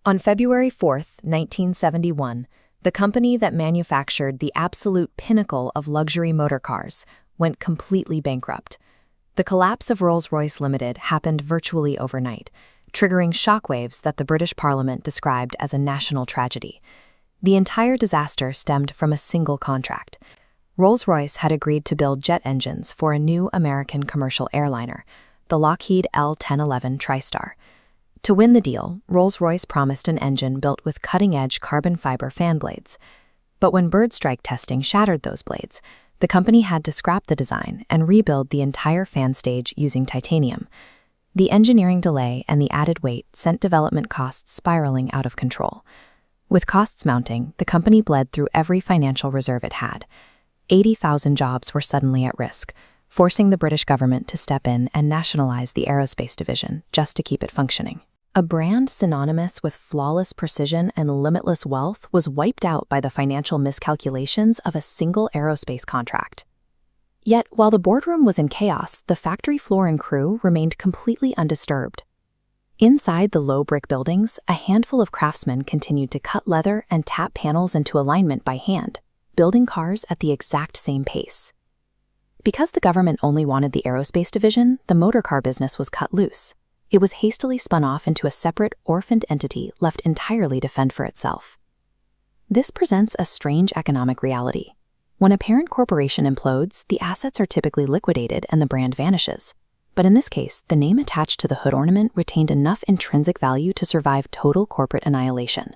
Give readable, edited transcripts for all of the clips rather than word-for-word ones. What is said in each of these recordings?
On February 4, 1971, the company that manufactured the absolute pinnacle of luxury motor cars went completely bankrupt. The collapse of Rolls-Royce Limited happened virtually overnight, triggering shockwaves that the British Parliament described as a national tragedy. The entire disaster stemmed from a single contract. Rolls-Royce had agreed to build jet engines for a new American commercial airliner, the Lockheed L-1011 TriStar. To win the deal, Rolls-Royce promised an engine built with cutting-edge carbon fiber fan blades. But when bird strike testing shattered those blades, the company had to scrap the design and rebuild the entire fan stage using titanium. The engineering delay and the added weight sent development costs spiraling out of control. With costs mounting, the company bled through every financial reserve it had. 80,000 jobs were suddenly at risk, forcing the British government to step in and nationalize the aerospace division just to keep it functioning. A brand synonymous with flawless precision and limitless wealth was wiped out by the financial miscalculations of a single aerospace contract. Yet, while the boardroom was in chaos, the factory floor and crew remained completely undisturbed. Inside the low brick buildings, a handful of craftsmen continued to cut leather and tap panels into alignment by hand, building cars at the exact same pace. Because the government only wanted the aerospace division, the motor car business was cut loose. It was hastily spun off into a separate, orphaned entity left entirely to fend for itself. This presents a strange economic reality. When a parent corporation implodes, the assets are typically liquidated and the brand vanishes. But in this case, the name attached to the hood ornament retained enough intrinsic value to survive total corporate annihilation.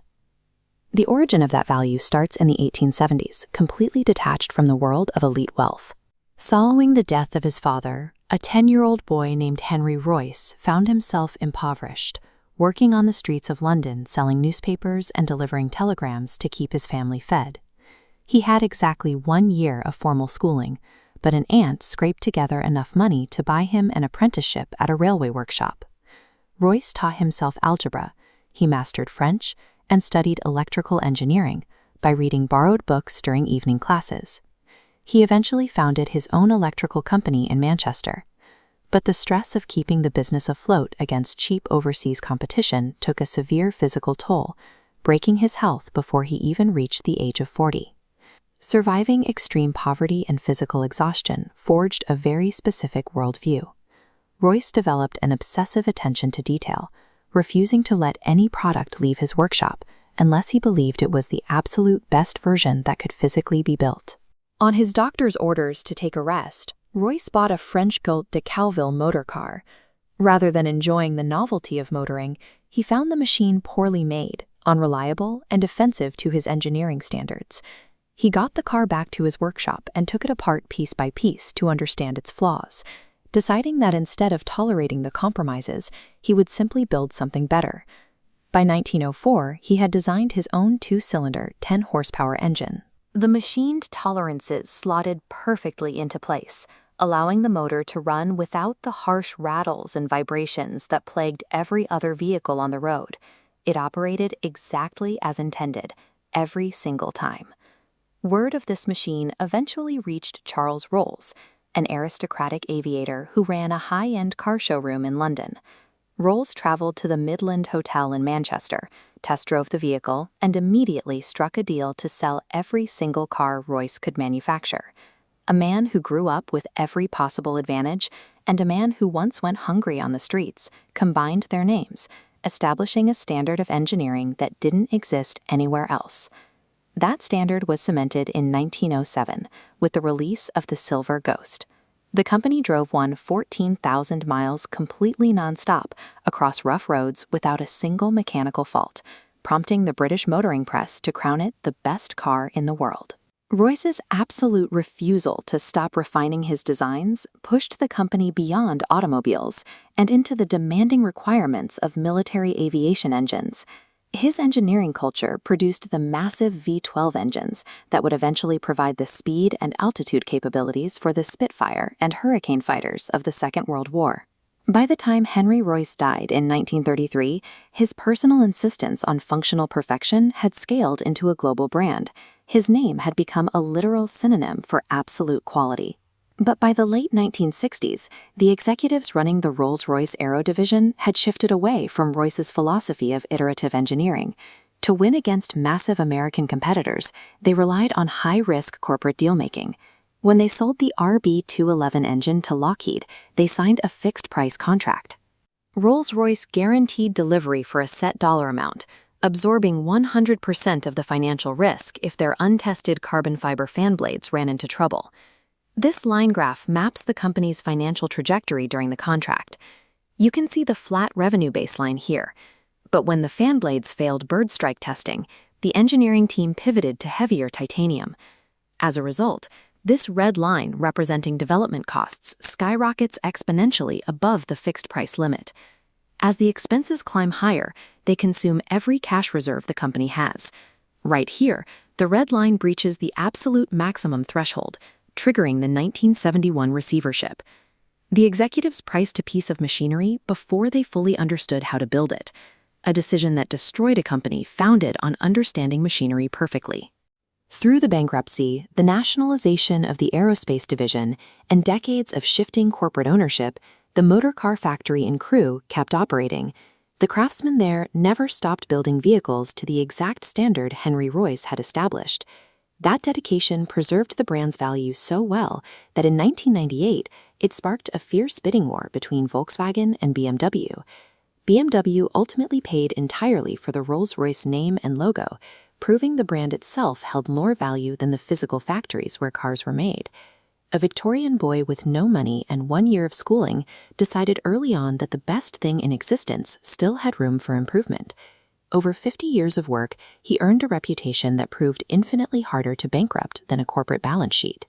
The origin of that value starts in the 1870s, completely detached from the world of elite wealth. Following the death of his father, a 10-year-old boy named Henry Royce found himself impoverished, working on the streets of London selling newspapers and delivering telegrams to keep his family fed. He had exactly 1 year of formal schooling, but an aunt scraped together enough money to buy him an apprenticeship at a railway workshop. Royce taught himself algebra, he mastered French, and studied electrical engineering by reading borrowed books during evening classes. He eventually founded his own electrical company in Manchester. But the stress of keeping the business afloat against cheap overseas competition took a severe physical toll, breaking his health before he even reached the age of 40. Surviving extreme poverty and physical exhaustion forged a very specific worldview. Royce developed an obsessive attention to detail, refusing to let any product leave his workshop unless he believed it was the absolute best version that could physically be built. On his doctor's orders to take a rest, Royce bought a French-built de Calville motor car. Rather than enjoying the novelty of motoring, he found the machine poorly made, unreliable, and offensive to his engineering standards. He got the car back to his workshop and took it apart piece by piece to understand its flaws, deciding that instead of tolerating the compromises, he would simply build something better. By 1904, he had designed his own 2-cylinder, 10-horsepower engine. The machined tolerances slotted perfectly into place, allowing the motor to run without the harsh rattles and vibrations that plagued every other vehicle on the road. It operated exactly as intended, every single time. Word of this machine eventually reached Charles Rolls, an aristocratic aviator who ran a high-end car showroom in London. Rolls traveled to the Midland Hotel in Manchester, test drove the vehicle, and immediately struck a deal to sell every single car Royce could manufacture. A man who grew up with every possible advantage and a man who once went hungry on the streets combined their names, establishing a standard of engineering that didn't exist anywhere else. That standard was cemented in 1907 with the release of the Silver Ghost. The company drove 14,000 miles completely nonstop across rough roads without a single mechanical fault, prompting the British motoring press to crown it the best car in the world. Royce's absolute refusal to stop refining his designs pushed the company beyond automobiles and into the demanding requirements of military aviation engines. His engineering culture produced the massive V-12 engines that would eventually provide the speed and altitude capabilities for the Spitfire and Hurricane fighters of the Second World War. By the time Henry Royce died in 1933, his personal insistence on functional perfection had scaled into a global brand. His name had become a literal synonym for absolute quality. But by the late 1960s, the executives running the Rolls-Royce Aero division had shifted away from Royce's philosophy of iterative engineering. To win against massive American competitors, they relied on high-risk corporate deal-making. When they sold the RB211 engine to Lockheed, they signed a fixed-price contract. Rolls-Royce guaranteed delivery for a set dollar amount, absorbing 100% of the financial risk if their untested carbon fiber fan blades ran into trouble. This line graph maps the company's financial trajectory during the contract. You can see the flat revenue baseline here. But when the fan blades failed bird strike testing, the engineering team pivoted to heavier titanium. As a result, this red line representing development costs skyrockets exponentially above the fixed price limit. As the expenses climb higher, they consume every cash reserve the company has. Right here, the red line breaches the absolute maximum threshold, triggering the 1971 receivership. The executives priced a piece of machinery before they fully understood how to build it, a decision that destroyed a company founded on understanding machinery perfectly. Through the bankruptcy, the nationalization of the aerospace division, and decades of shifting corporate ownership, the motor car factory and crew kept operating. The craftsmen there never stopped building vehicles to the exact standard Henry Royce had established. That dedication preserved the brand's value so well that in 1998, it sparked a fierce bidding war between Volkswagen and BMW. BMW ultimately paid entirely for the Rolls-Royce name and logo, proving the brand itself held more value than the physical factories where cars were made. A Victorian boy with no money and 1 year of schooling decided early on that the best thing in existence still had room for improvement. Over 50 years of work, he earned a reputation that proved infinitely harder to bankrupt than a corporate balance sheet.